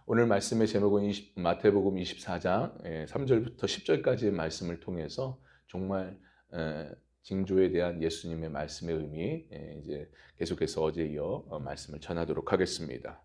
오늘 말씀의 제목은 마태복음 24장 3절부터 10절까지의 말씀을 통해서 정말 징조에 대한 예수님의 말씀의 의미 이제 계속해서 어제 이어 말씀을 전하도록 하겠습니다.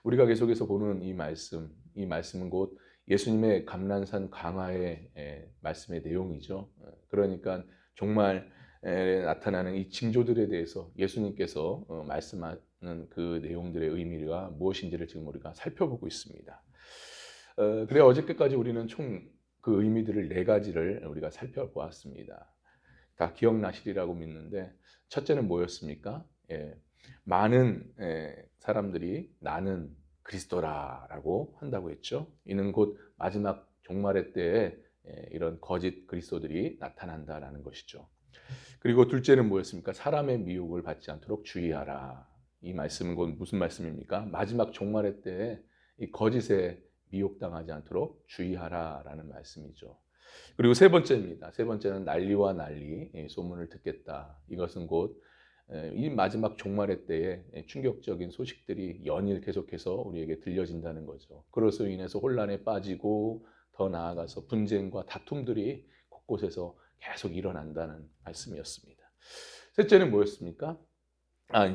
우리가 계속해서 보는 이 말씀은 곧 예수님의 감난산 강화의 말씀의 내용이죠. 그러니까 정말 나타나는 이 징조들에 대해서 예수님께서 말씀하는 그 내용들의 의미가 무엇인지를 지금 우리가 살펴보고 있습니다. 그래 어저께까지 우리는 총 그 의미들을 네 가지를 우리가 살펴보았습니다. 다 기억나시리라고 믿는데 첫째는 뭐였습니까? 많은 사람들이 나는 그리스도라라고 한다고 했죠. 이는 곧 마지막 종말의 때에 이런 거짓 그리스도들이 나타난다라는 것이죠. 그리고 둘째는 뭐였습니까? 사람의 미혹을 받지 않도록 주의하라. 이 말씀은 곧 무슨 말씀입니까? 마지막 종말의 때에 이 거짓에 미혹당하지 않도록 주의하라라는 말씀이죠. 그리고 세 번째입니다. 세 번째는 난리와 난리, 소문을 듣겠다. 이것은 곧 이 마지막 종말의 때에 충격적인 소식들이 연일 계속해서 우리에게 들려진다는 거죠. 그것으로 인해서 혼란에 빠지고 더 나아가서 분쟁과 다툼들이 곳곳에서 계속 일어난다는 말씀이었습니다. 셋째는 뭐였습니까?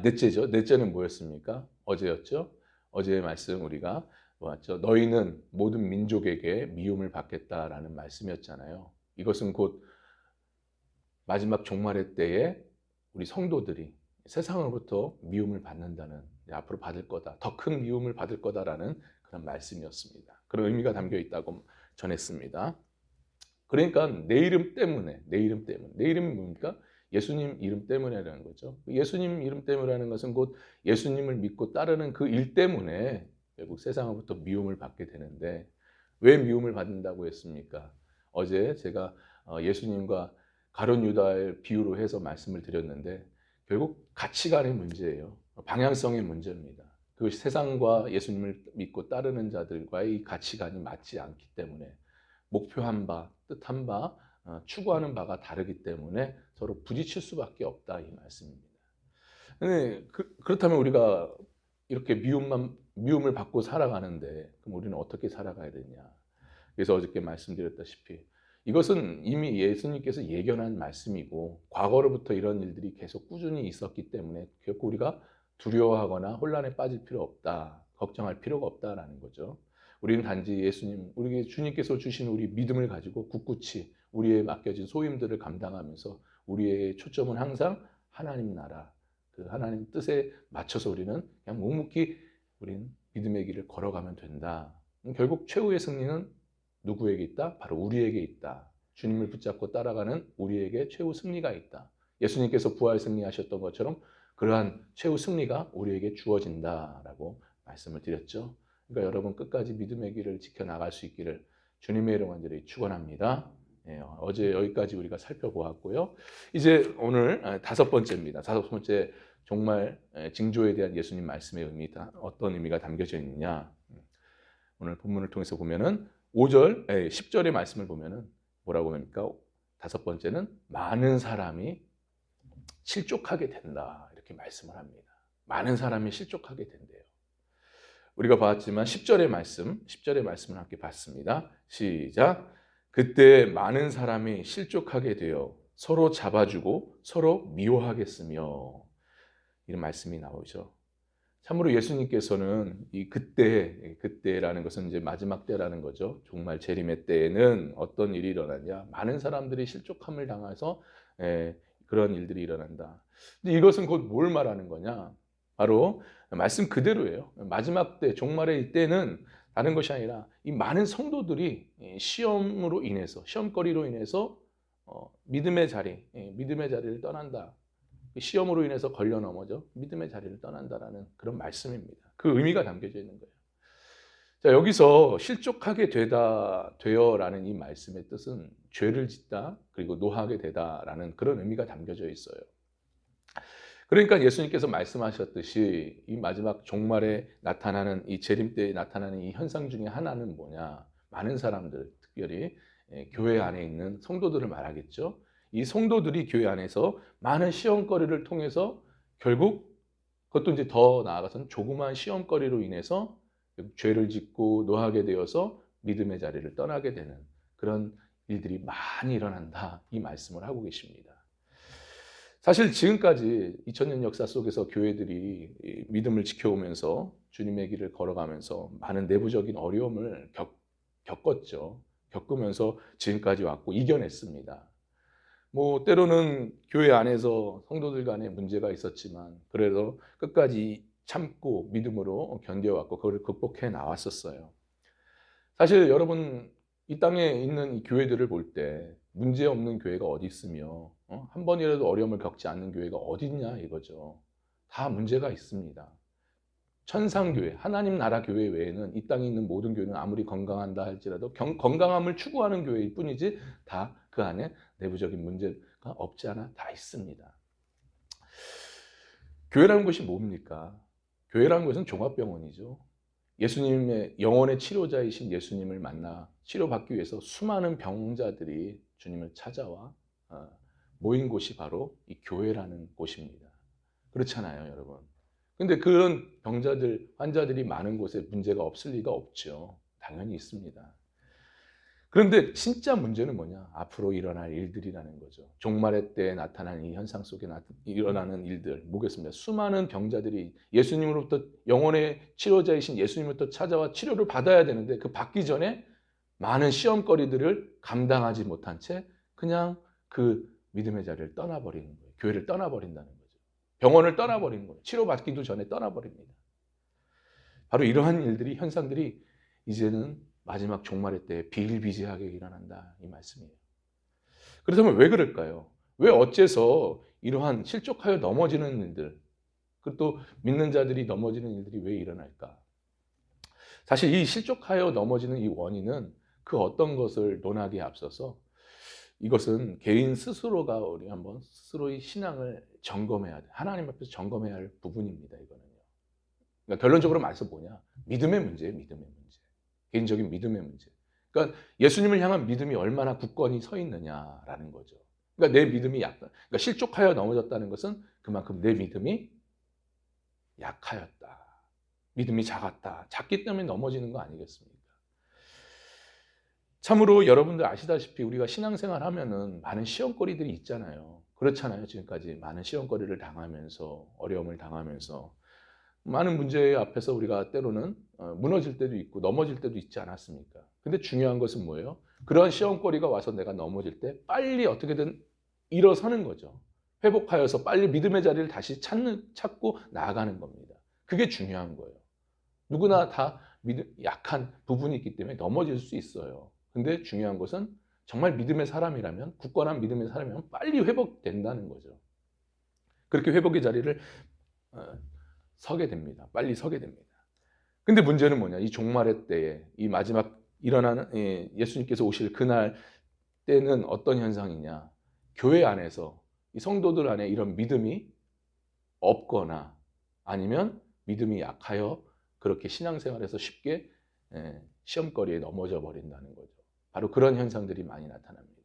넷째죠. 넷째는 뭐였습니까? 어제였죠. 어제의 말씀 우리가 보았죠. 너희는 모든 민족에게 미움을 받겠다라는 말씀이었잖아요. 이것은 곧 마지막 종말의 때에 우리 성도들이 세상으로부터 미움을 받는다는, 앞으로 받을 거다, 더 큰 미움을 받을 거다라는 그런 말씀이었습니다. 그런 의미가 담겨 있다고 전했습니다. 그러니까 내 이름 때문에, 내 이름이 뭡니까? 예수님 이름 때문에라는 거죠. 예수님 이름 때문이라는 것은 곧 예수님을 믿고 따르는 그 일 때문에 결국 세상으로부터 미움을 받게 되는데, 왜 미움을 받는다고 했습니까? 어제 제가 예수님과 가룟 유다의 비유로 해서 말씀을 드렸는데 결국 가치관의 문제예요. 방향성의 문제입니다. 그것이 세상과 예수님을 믿고 따르는 자들과의 이 가치관이 맞지 않기 때문에, 목표한 바, 뜻한 바, 추구하는 바가 다르기 때문에 서로 부딪힐 수밖에 없다, 이 말씀입니다. 근데 그렇다면 우리가 이렇게 미움을 받고 살아가는데 그럼 우리는 어떻게 살아가야 되냐? 그래서 어저께 말씀드렸다시피 이것은 이미 예수님께서 예견한 말씀이고 과거로부터 이런 일들이 계속 꾸준히 있었기 때문에 결코 우리가 두려워하거나 혼란에 빠질 필요 없다, 걱정할 필요가 없다라는 거죠. 우리는 단지 우리 주님께서 주신 우리 믿음을 가지고 굳굳이 우리의 맡겨진 소임들을 감당하면서 우리의 초점은 항상 하나님 나라, 그 하나님 뜻에 맞춰서 우리는 그냥 묵묵히 우리는 믿음의 길을 걸어가면 된다. 결국 최후의 승리는 누구에게 있다? 바로 우리에게 있다. 주님을 붙잡고 따라가는 우리에게 최후 승리가 있다. 예수님께서 부활 승리하셨던 것처럼 그러한 최후 승리가 우리에게 주어진다라고 말씀을 드렸죠. 그러니까 여러분 끝까지 믿음의 길을 지켜나갈 수 있기를 주님의 이름 간절히 축원합니다. 어제 여기까지 우리가 살펴보았고요. 이제 오늘 다섯 번째입니다. 다섯 번째, 정말 징조에 대한 예수님 말씀의 의미다. 어떤 의미가 담겨져 있느냐. 오늘 본문을 통해서 보면은 10절의 말씀을 보면은 뭐라고 합니까? 다섯 번째는 많은 사람이 실족하게 된다, 이렇게 말씀을 합니다. 많은 사람이 실족하게 된대요. 우리가 봤지만 10절의 말씀을 함께 봤습니다. 시작. 그때 많은 사람이 실족하게 되어 서로 잡아주고 서로 미워하겠으며, 이런 말씀이 나오죠. 참으로 예수님께서는 이 그때라는 것은 이제 마지막 때라는 거죠. 정말 재림의 때에는 어떤 일이 일어나냐? 많은 사람들이 실족함을 당해서 그런 일들이 일어난다. 근데 이것은 곧 뭘 말하는 거냐? 바로 말씀 그대로예요. 마지막 때, 종말의 때는 다른 것이 아니라 이 많은 성도들이 시험거리로 인해서 믿음의 자리를 떠난다. 시험으로 인해서 걸려 넘어져 믿음의 자리를 떠난다라는 그런 말씀입니다. 그 의미가 담겨져 있는 거예요. 자, 여기서 실족하게 되어라는 이 말씀의 뜻은 죄를 짓다, 그리고 노하게 되다라는 그런 의미가 담겨져 있어요. 그러니까 예수님께서 말씀하셨듯이 이 마지막 종말에 나타나는, 이 재림 때에 나타나는 이 현상 중에 하나는 뭐냐? 많은 사람들, 특별히 교회 안에 있는 성도들을 말하겠죠. 이 성도들이 교회 안에서 많은 시험거리를 통해서 결국 그것도 이제 더 나아가서는 조그마한 시험거리로 인해서 죄를 짓고 노하게 되어서 믿음의 자리를 떠나게 되는 그런 일들이 많이 일어난다. 이 말씀을 하고 계십니다. 사실 지금까지 2000년 역사 속에서 교회들이 믿음을 지켜오면서 주님의 길을 걸어가면서 많은 내부적인 어려움을 겪었죠. 겪으면서 지금까지 왔고 이겨냈습니다. 뭐 때로는 교회 안에서 성도들 간에 문제가 있었지만 그래도 끝까지 참고 믿음으로 견뎌왔고 그걸 극복해 나왔었어요. 사실 여러분 이 땅에 있는 이 교회들을 볼 때 문제 없는 교회가 어디 있으며 한 번이라도 어려움을 겪지 않는 교회가 어디 있냐 이거죠. 다 문제가 있습니다. 천상교회, 하나님 나라 교회 외에는 이 땅에 있는 모든 교회는 아무리 건강한다 할지라도 건강함을 추구하는 교회일 뿐이지 다 그 안에 내부적인 문제가 없지 않아 다 있습니다. 교회라는 것이 뭡니까? 교회라는 것은 종합병원이죠. 예수님의 영혼의 치료자이신 예수님을 만나 치료받기 위해서 수많은 병자들이 주님을 찾아와 모인 곳이 바로 이 교회라는 곳입니다. 그렇잖아요, 여러분. 근데 그런 병자들, 환자들이 많은 곳에 문제가 없을 리가 없죠. 당연히 있습니다. 그런데 진짜 문제는 뭐냐? 앞으로 일어날 일들이라는 거죠. 종말의 때에 나타나는 이 현상 속에 일어나는 일들, 뭐겠습니까? 수많은 병자들이 예수님으로부터 영혼의 치료자이신 예수님으로부터 찾아와 치료를 받아야 되는데 그 받기 전에 많은 시험거리들을 감당하지 못한 채 그냥 그 믿음의 자리를 떠나버리는 거예요. 교회를 떠나버린다는 거죠. 병원을 떠나버리는 거예요. 치료받기도 전에 떠나버립니다. 바로 이러한 일들이, 현상들이 이제는 마지막 종말의 때에 비일비재하게 일어난다 이 말씀이에요. 그렇다면 왜 그럴까요? 왜 어째서 이러한 실족하여 넘어지는 일들, 또 믿는 자들이 넘어지는 일들이 왜 일어날까? 사실 이 실족하여 넘어지는 이 원인은 그 어떤 것을 논하기에 앞서서 이것은 개인 스스로가 우리 한번 스스로의 신앙을 점검해야 돼. 하나님 앞에서 점검해야 할 부분입니다. 이거는요. 그러니까 결론적으로 말해서 뭐냐? 믿음의 문제예요. 믿음의 문제. 개인적인 믿음의 문제. 그러니까 예수님을 향한 믿음이 얼마나 굳건히 서 있느냐라는 거죠. 그러니까 내 믿음이 그러니까 실족하여 넘어졌다는 것은 그만큼 내 믿음이 약하였다. 믿음이 작았다. 작기 때문에 넘어지는 거 아니겠습니까? 참으로 여러분들 아시다시피 우리가 신앙생활 하면은 많은 시험거리들이 있잖아요. 그렇잖아요. 지금까지 많은 시험거리를 당하면서 어려움을 당하면서 많은 문제 앞에서 우리가 때로는 무너질 때도 있고 넘어질 때도 있지 않았습니까? 근데 중요한 것은 뭐예요? 그런 시험거리가 와서 내가 넘어질 때 빨리 어떻게든 일어서는 거죠. 회복하여서 빨리 믿음의 자리를 다시 찾고 나아가는 겁니다. 그게 중요한 거예요. 누구나 다 약한 부분이 있기 때문에 넘어질 수 있어요. 근데 중요한 것은 정말 믿음의 사람이라면, 굳건한 믿음의 사람이라면 빨리 회복된다는 거죠. 그렇게 회복의 자리를 서게 됩니다. 빨리 서게 됩니다. 근데 문제는 뭐냐? 이 종말의 때에 이 마지막 일어나는 예수님께서 오실 그날 때는 어떤 현상이냐? 교회 안에서 이 성도들 안에 이런 믿음이 없거나 아니면 믿음이 약하여 그렇게 신앙생활에서 쉽게 시험거리에 넘어져 버린다는 거죠. 바로 그런 현상들이 많이 나타납니다.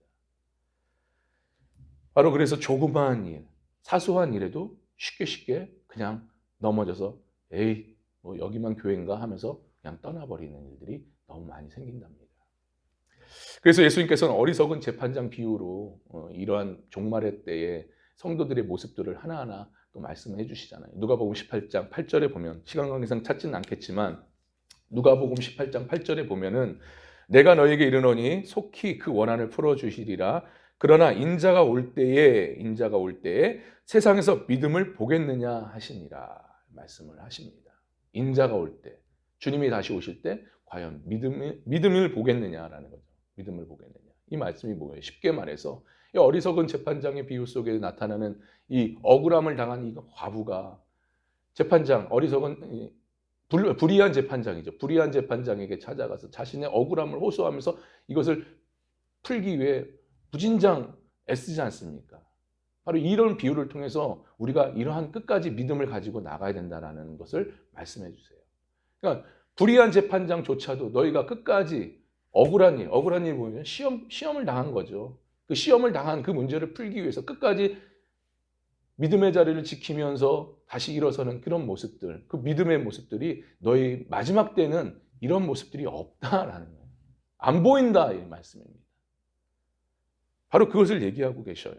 바로 그래서 조그마한 일, 사소한 일에도 쉽게 그냥 넘어져서 에이 뭐 여기만 교회인가 하면서 그냥 떠나버리는 일들이 너무 많이 생긴답니다. 그래서 예수님께서는 어리석은 재판장 비유로 이러한 종말의 때에 성도들의 모습들을 하나하나 또 말씀해 주시잖아요. 누가복음 18장 8절에 보면 시간 관계상 찾지는 않겠지만 누가복음 18장 8절에 보면은 내가 너에게 이르노니 속히 그 원한을 풀어 주시리라. 그러나 인자가 올 때에 세상에서 믿음을 보겠느냐 하시니라 말씀을 하십니다. 인자가 올 때, 주님이 다시 오실 때 과연 믿음을 보겠느냐라는 거죠. 믿음을 보겠느냐. 이 말씀이 뭐예요? 쉽게 말해서 이 어리석은 재판장의 비유 속에 나타나는 이 억울함을 당한 이 과부가 재판장, 어리석은 불의한 재판장이죠. 불의한 재판장에게 찾아가서 자신의 억울함을 호소하면서 이것을 풀기 위해 무진장 애쓰지 않습니까? 바로 이런 비유를 통해서 우리가 이러한 끝까지 믿음을 가지고 나가야 된다는 것을 말씀해 주세요. 그러니까 불의한 재판장조차도 너희가 끝까지 억울한 일 보면 시험을 당한 거죠. 그 시험을 당한 그 문제를 풀기 위해서 끝까지 믿음의 자리를 지키면서 다시 일어서는 그런 모습들, 그 믿음의 모습들이 너희 마지막 때는 이런 모습들이 없다라는 거예요. 안 보인다 이 말씀입니다. 바로 그것을 얘기하고 계셔요.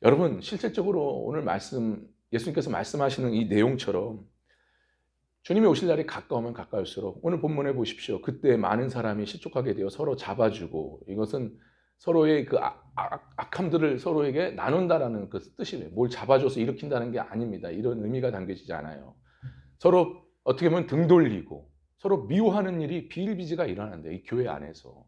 여러분 실질적으로 오늘 말씀 예수님께서 말씀하시는 이 내용처럼 주님이 오실 날이 가까우면 가까울수록 오늘 본문에 보십시오. 그때 많은 사람이 실족하게 되어 서로 잡아주고 이것은 서로의 그 악함들을 서로에게 나눈다라는 그 뜻이에요. 뭘 잡아줘서 일으킨다는 게 아닙니다. 이런 의미가 담겨지지 않아요. 서로 어떻게 보면 등 돌리고 서로 미워하는 일이 비일비재가 일어난대요. 이 교회 안에서.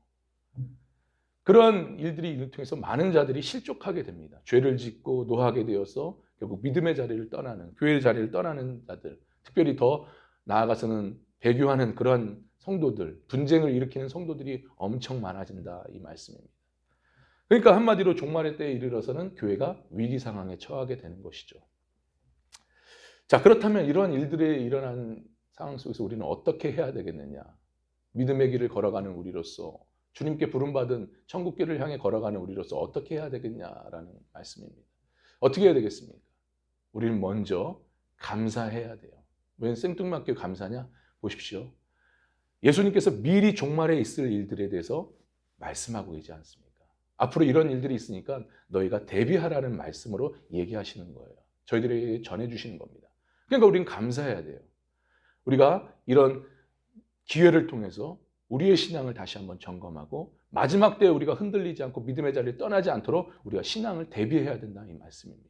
그런 일들이 통해서 많은 자들이 실족하게 됩니다. 죄를 짓고 노하게 되어서 결국 믿음의 자리를 떠나는, 교회의 자리를 떠나는 자들, 특별히 더 나아가서는 배교하는 그런 성도들, 분쟁을 일으키는 성도들이 엄청 많아진다 이 말씀입니다. 그러니까 한마디로 종말의 때에 이르러서는 교회가 위기 상황에 처하게 되는 것이죠. 자, 그렇다면 이러한 일들이 일어난 상황 속에서 우리는 어떻게 해야 되겠느냐? 믿음의 길을 걸어가는 우리로서 주님께 부름받은 천국길을 향해 걸어가는 우리로서 어떻게 해야 되겠냐라는 말씀입니다. 어떻게 해야 되겠습니까? 우리는 먼저 감사해야 돼요. 왜 생뚱맞게 감사냐? 보십시오. 예수님께서 미리 종말에 있을 일들에 대해서 말씀하고 계지 않습니까? 앞으로 이런 일들이 있으니까 너희가 대비하라는 말씀으로 얘기하시는 거예요. 저희들에게 전해주시는 겁니다. 그러니까 우리는 감사해야 돼요. 우리가 이런 기회를 통해서 우리의 신앙을 다시 한번 점검하고 마지막 때에 우리가 흔들리지 않고 믿음의 자리를 떠나지 않도록 우리가 신앙을 대비해야 된다 이 말씀입니다.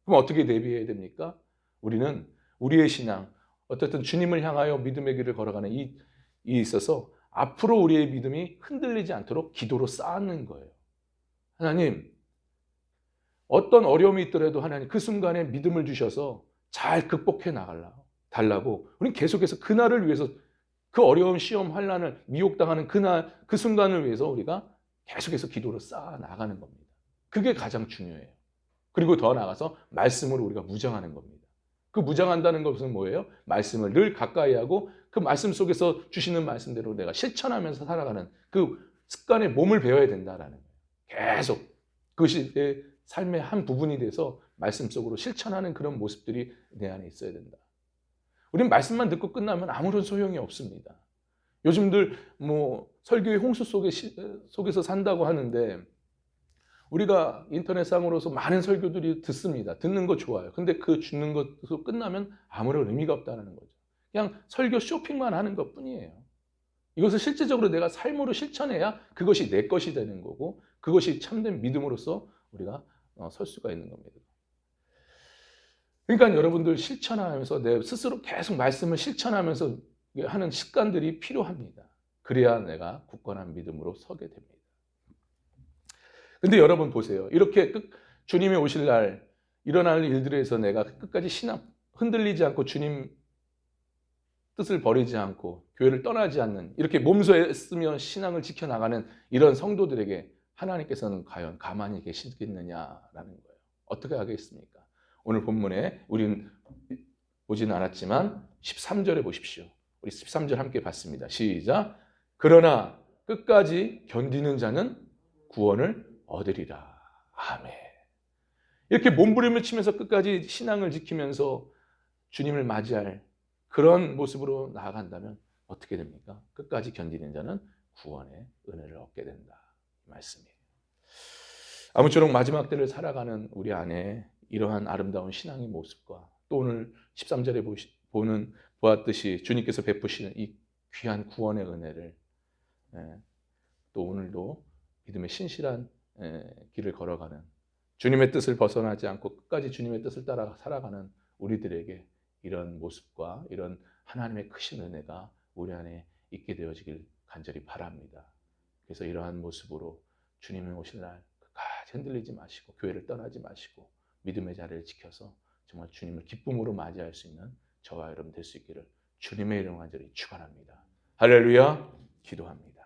그럼 어떻게 대비해야 됩니까? 우리는 우리의 신앙, 어쨌든 주님을 향하여 믿음의 길을 걸어가는 이 있어서 앞으로 우리의 믿음이 흔들리지 않도록 기도로 쌓는 거예요. 하나님, 어떤 어려움이 있더라도 하나님 그 순간에 믿음을 주셔서 잘 극복해 달라고 우리는 계속해서 그날을 위해서 그 어려운 시험, 환난을 미혹당하는 그날, 그 순간을 위해서 우리가 계속해서 기도로 쌓아 나가는 겁니다. 그게 가장 중요해요. 그리고 더 나아가서 말씀으로 우리가 무장하는 겁니다. 그 무장한다는 것은 뭐예요? 말씀을 늘 가까이 하고 그 말씀 속에서 주시는 말씀대로 내가 실천하면서 살아가는 그 습관에 몸을 배워야 된다라는 거예요. 계속 그것이 내 삶의 한 부분이 돼서 말씀 속으로 실천하는 그런 모습들이 내 안에 있어야 된다. 우리는 말씀만 듣고 끝나면 아무런 소용이 없습니다. 요즘들 설교의 홍수 속에서 산다고 하는데 우리가 인터넷상으로서 많은 설교들이 듣습니다. 듣는 거 좋아요. 근데 그 듣는 것도 끝나면 아무런 의미가 없다는 거죠. 그냥 설교 쇼핑만 하는 것 뿐이에요. 이것을 실제적으로 내가 삶으로 실천해야 그것이 내 것이 되는 거고 그것이 참된 믿음으로서 우리가 설 수가 있는 겁니다. 그러니까 여러분들 실천하면서 내 스스로 계속 말씀을 실천하면서 하는 습관들이 필요합니다. 그래야 내가 굳건한 믿음으로 서게 됩니다. 근데 여러분 보세요. 이렇게 주님이 오실 날 일어날 일들에서 내가 끝까지 신앙 흔들리지 않고 주님 뜻을 버리지 않고 교회를 떠나지 않는 이렇게 몸소 쓰며 신앙을 지켜나가는 이런 성도들에게 하나님께서는 과연 가만히 계시겠느냐라는 거예요. 어떻게 하겠습니까? 오늘 본문에 우리는 보지는 않았지만 13절에 보십시오. 우리 13절 함께 봤습니다. 시작. 그러나 끝까지 견디는 자는 구원을 얻으리라. 아멘. 이렇게 몸부림을 치면서 끝까지 신앙을 지키면서 주님을 맞이할 그런 모습으로 나아간다면 어떻게 됩니까? 끝까지 견디는 자는 구원의 은혜를 얻게 된다. 이 말씀이에요. 아무쪼록 마지막 때를 살아가는 우리 안에 이러한 아름다운 신앙의 모습과 또 오늘 13절에 보았듯이 주님께서 베푸시는 이 귀한 구원의 은혜를 또 오늘도 믿음의 신실한 길을 걸어가는 주님의 뜻을 벗어나지 않고 끝까지 주님의 뜻을 따라 살아가는 우리들에게 이런 모습과 이런 하나님의 크신 은혜가 우리 안에 있게 되어지길 간절히 바랍니다. 그래서 이러한 모습으로 주님이 오실 날 끝까지 흔들리지 마시고 교회를 떠나지 마시고 믿음의 자리를 지켜서 정말 주님을 기쁨으로 맞이할 수 있는 저와 여러분 될 수 있기를 주님의 이름으로 간절히 축원합니다. 할렐루야. 기도합니다.